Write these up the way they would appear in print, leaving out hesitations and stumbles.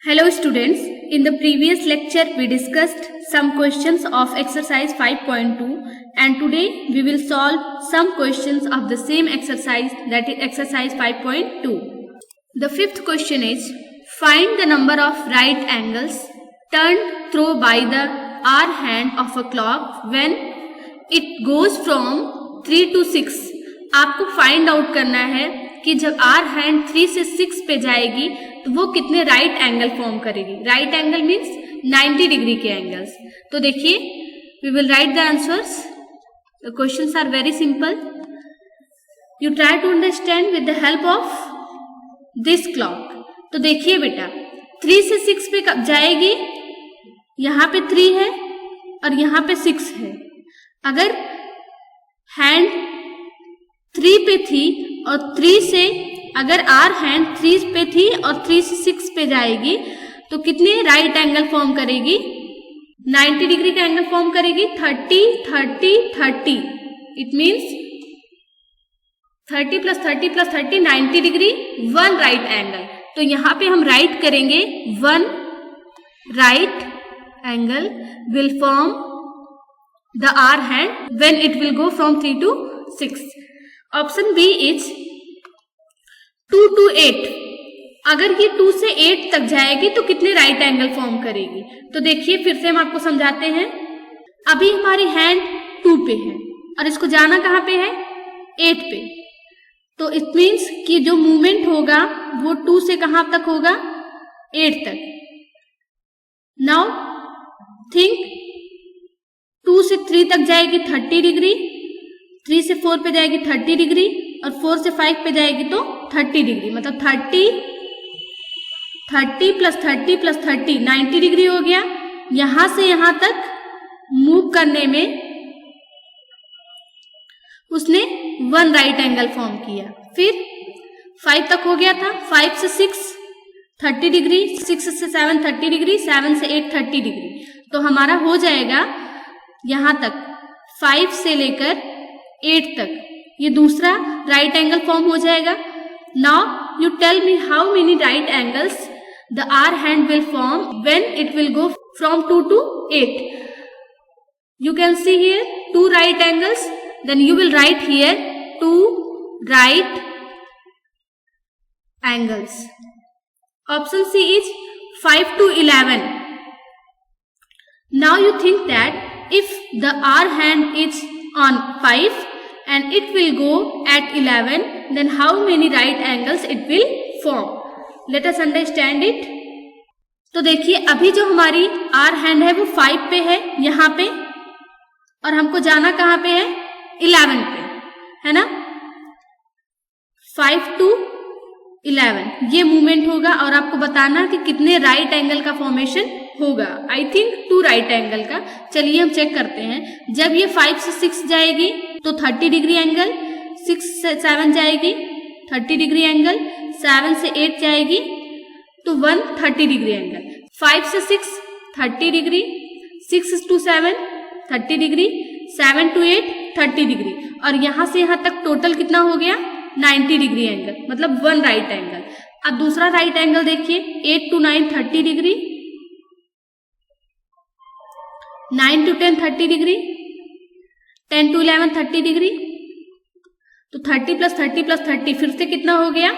Hello students, in the previous lecture we discussed some questions of exercise 5.2 and today we will solve some questions of the same exercise, that is exercise 5.2. The fifth question is, find the number of right angles turned through by the hour hand of a clock when it goes from 3 to 6. आपको find out करना है कि जब are hand 3 से 6 पे जाएगी तो वो कितने राइट एंगल फॉर्म करेगी. राइट एंगल मीन्स 90 डिग्री के एंगल्स. तो देखिए, we will write the answers. The questions are very simple. You try to understand with the help of this clock. तो देखिए बेटा, 3 से 6 पे कब जाएगी? यहाँ पे 3 है और यहाँ पे 6 है. अगर हैंड 3 पे थी और 3 से अगर आर हैंड 3 पे थी और 3 से 6 पे जाएगी तो कितने राइट एंगल फॉर्म करेगी? 90 डिग्री का एंगल फॉर्म करेगी. 30 30 30. It means 30 plus 30 plus 30 90 degree, 1 right angle. तो यहां पे हम राइट करेंगे 1 right angle will form the hour hand when it will go from 3 to 6. Option B is 2 to 8. अगर ये 2 से 8 तक जाएगी तो कितने राइट एंगल फॉर्म करेगी? तो देखिए, फिर से हम आपको समझाते हैं. अभी हमारी हैंड 2 पे है और इसको जाना कहाँ पे है? 8 पे. तो इट मीन्स कि जो मूवमेंट होगा वो 2 से कहां तक होगा? 8 तक. नाउ थिंक, 2 से 3 तक जाएगी 30 डिग्री, 3 से 4 पे जाएगी 30 डिग्री और 4 से 5 पे जाएगी तो 30 डिग्री. मतलब 30 प्लस 30 प्लस 30 90 डिग्री हो गया. यहां से यहां तक मूव करने में उसने 1 राइट एंगल फॉर्म किया. फिर 5 तक हो गया था. 5 से 6 30 डिग्री, 6 से 7 30 डिग्री, 7 से 8 30 डिग्री. तो हमारा हो जाएगा यहां तक 5 से लेकर 8 तक ये दूसरा राइट एंगल फॉर्म हो जाएगा. Now you tell me how many right angles the hour hand will form when it will go from 2 to 8. You can see here 2 right angles. Then you will write here 2 right angles. Option C is 5 to 11. Now you think that if the R hand is on 5 and it will go at 11, then how many right angles it will form? Let us understand it. तो देखिए, अभी जो हमारी R hand है वो 5 पे है यहाँ पे और हमको जाना कहाँ पे है? 11 पे, है ना. 5 to 11 ये मूवमेंट होगा और आपको बताना कि कितने राइट एंगल का फॉर्मेशन होगा. आई थिंक 2 राइट एंगल का. चलिए हम चेक करते हैं. जब ये 5 से 6 जाएगी तो 30 डिग्री एंगल, 6 से 7 जाएगी 30 डिग्री एंगल, 7 से 8 जाएगी तो 130 डिग्री एंगल. 5 से 6 30 degree, 6 to 7 30 degree, 7 to 8 30 degree और यहां से यहां तक टोटल कितना हो गया? 90 डिग्री एंगल, मतलब 1 राइट एंगल. अब दूसरा राइट एंगल देखिए, 8 to 9 30 degree, 9 to 10 30 degree, 10 to 11 30 degree. तो 30 प्लस 30 प्लस 30 फिर से कितना हो गया?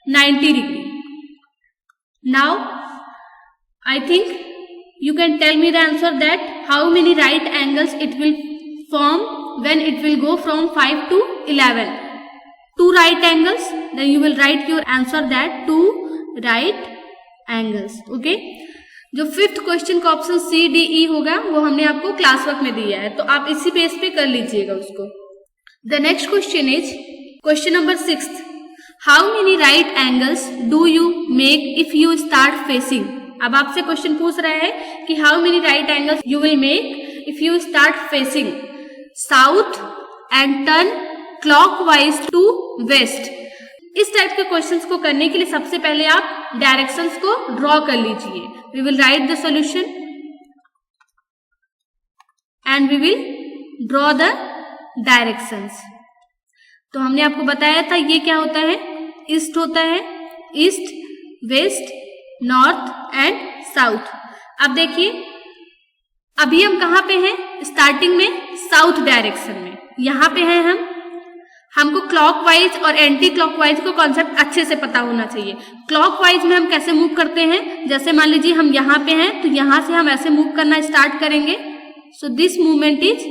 90 degree. Now I think you can tell me the answer that how many right angles it will form when it will go from 5 to 11. 2 right angles. Then you will write your answer that 2 right angles. Okay. जो 5th question का option C D E होगा वो हमने आपको class work में दिया है, तो आप इसी बेस पे कर लीजिएगा उसको. The next question is question number 6. How many right angles do you make if you start facing? अब आपसे क्वेश्चन पूछ रहा है कि how many right angles you will make if you start facing south and turn clockwise to west. इस type के questions को करने के लिए सबसे पहले आप डायरेक्शंस को ड्रॉ कर लीजिए. We will write the solution and we will draw the directions. तो हमने आपको बताया था ये क्या होता है? ईस्ट होता है, east west north and south. अब देखिए अभी हम कहाँ पे हैं, स्टार्टिंग में साउथ डायरेक्शन में, यहाँ पे हैं हम। हमको क्लॉकवाइज और एंटी क्लॉकवाइज को कॉन्सेप्ट अच्छे से पता होना चाहिए। क्लॉकवाइज में हम कैसे मूव करते हैं, जैसे मान लीजिए हम यहाँ पे हैं तो यहाँ से हम ऐसे मूव करना स्टार्ट करेंगे। So this movement is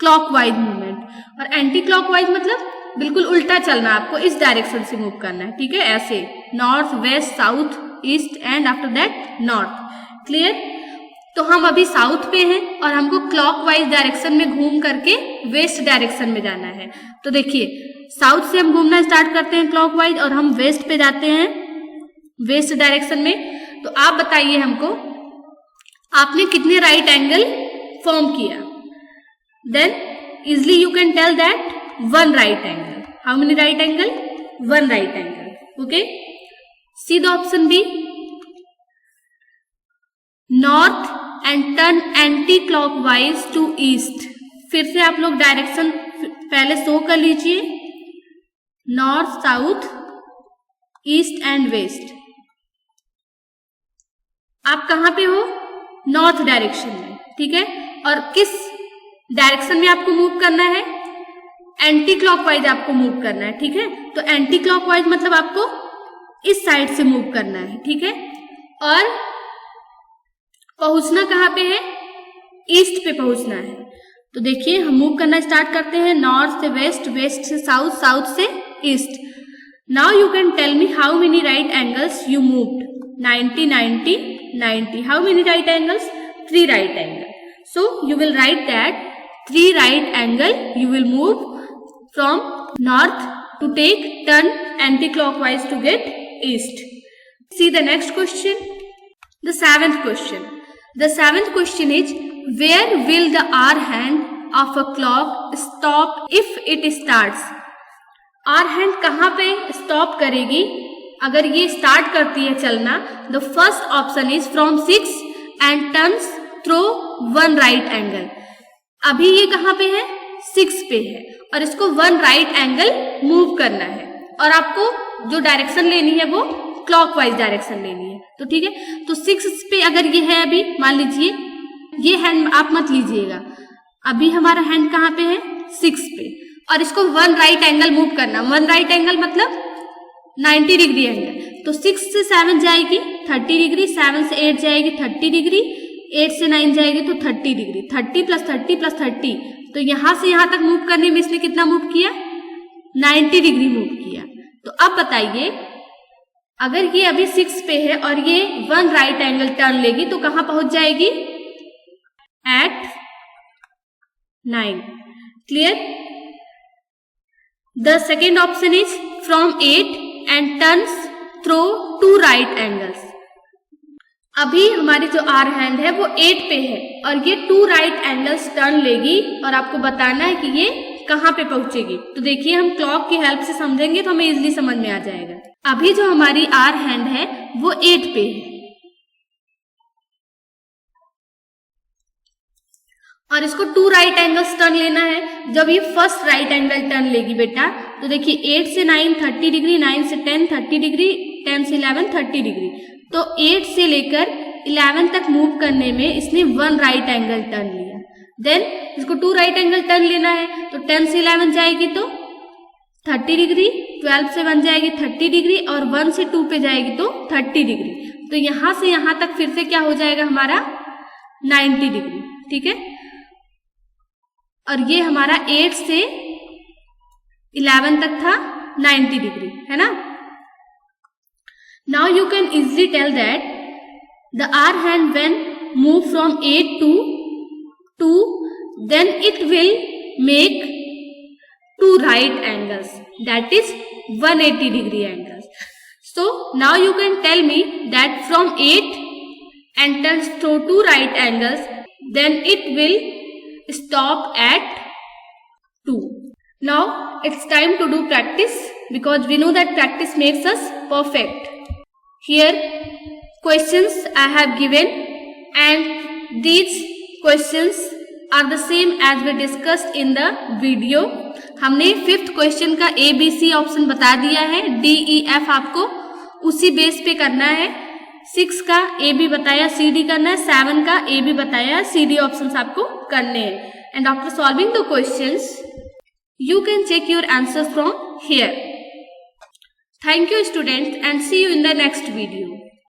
clockwise movement. और एंटी क्लॉकवाइज मतलब बिल्कुल उल्टा चलना, आपको इस डायरेक्शन से मूव करना है, ठीक है, ऐसे north west south east and after that north. Clear? तो हम अभी साउथ पे हैं और हमको क्लॉकवाइज डायरेक्शन में घूम करके वेस्ट डायरेक्शन में जाना है। तो देखिए साउथ से हम घूमना स्टार्ट करते हैं क्लॉकवाइज और हम वेस्ट पे जाते हैं वेस्ट डायरेक्शन में। तो आप बताइए हमको, आपने कितने राइट एंगल फॉर्म किया? Then easily you can tell that one right angle. How many right angle? One right angle. Okay. See the option B. North and turn anti-clockwise to east. फिर से आप लोग डायरेक्शन पहले show कर लीजिए, north south east and west. आप कहाँ पे हो? नॉर्थ डायरेक्शन में, ठीक है। और किस डायरेक्शन में आपको मूव करना है? एंटी क्लॉकवाइज आपको मूव करना है, ठीक है। तो एंटी क्लॉकवाइज मतलब आपको इस साइड से मूव करना है, ठीक है। और पहुंचना कहाँ पे है? ईस्ट पे पहुंचना है। तो देखिए हम मूव करना स्टार्ट करते हैं, नॉर्थ से वेस्ट, वेस्ट से साउथ, साउथ से east. Now you can tell me how many right angles you moved? 90 90 90। How many right angles? 3 right angle. So you will write that 3 right angle you will move from north to take turn anti-clockwise to get east. See the next question. The 7th question. The 7th question is, where will the hour hand of a clock stop if it starts? hour hand कहाँ पे stop करेगी अगर ये start करती है चलना? The first option is from 6 and turns through 1 right angle. अभी ये कहाँ पे है? 6 पे है और इसको 1 राइट एंगल मूव करना है और आपको जो डायरेक्शन लेनी है वो क्लॉकवाइज डायरेक्शन लेनी है। तो ठीक है, तो 6 पे अगर ये है, अभी मान लीजिए ये हैंड आप मत लीजिएगा, अभी हमारा हैंड कहाँ पे है? 6 पे, और इसको 1 राइट एंगल मूव करना। 1 राइट एंगल मतलब 90 डिग्री एंगल। तो 6 से 7 जाएगी 30 डिग्री, 7 से 8 जाएगी 30 डिग्री, 8 से 9 जाएगी तो 30 डिग्री। 30 + 30 + 30, तो यहां से यहां तक मूव करने में इसने कितना मूव किया? 90 डिग्री मूव किया। तो अब बताइए अगर ये अभी 6 पे है और ये 1 राइट एंगल टर्न लेगी तो कहां पहुंच जाएगी? At 9। Clear? The second option is from 8 and turns through 2 right angles. अभी हमारी जो आर हैंड है वो 8 पे है और ये 2 राइट एंगल्स टर्न लेगी और आपको बताना है कि ये कहाँ पे पहुंचेगी। तो देखिए हम क्लॉक की हेल्प से समझेंगे तो हमें इजीली समझ में आ जाएगा। अभी जो हमारी आर हैंड है वो 8 पे है और इसको 2 राइट एंगल्स टर्न लेना है। जब ये फर्स्ट राइट एंगल टर्न लेगी बेटा, तो देखिए 8 से 9 30 डिग्री, 9 से 10 30 डिग्री, 10 से 11 30 डिग्री। तो 8 से लेकर 11 तक मूव करने में इसने 1 राइट एंगल टर्न लिया। देन इसको 2 राइट एंगल टर्न लेना है, तो 10 से 11 जाएगी तो 30 डिग्री, 12 से 1 जाएगी 30 डिग्री और 1 से 2 पे जाएगी तो 30 डिग्री। तो यहां से यहां तक फिर से क्या हो जाएगा हमारा? 90 डिग्री। ठीक है, और ये हमारा 8 से 11 तक था 90 डिग्री, है ना। Now you can easily tell that the R hand when move from 8 to 2, then it will make 2 right angles, that is 180 degree angles. So now you can tell me that from 8 and turns through 2 right angles, then it will stop at 2. Now it's time to do practice because we know that practice makes us perfect. Here questions I have given and these questions are the same as we discussed in the video. हमने 5th question का ABC option बता दिया है, D, E, F आपको उसी base पे करना है। 6 का ए बी बताया सी डी करना है, 7 का ए बी बताया सी डी ऑप्शंस आपको करने हैं. And after solving the questions you can check your answers from here. Thank you students and see you in the next video.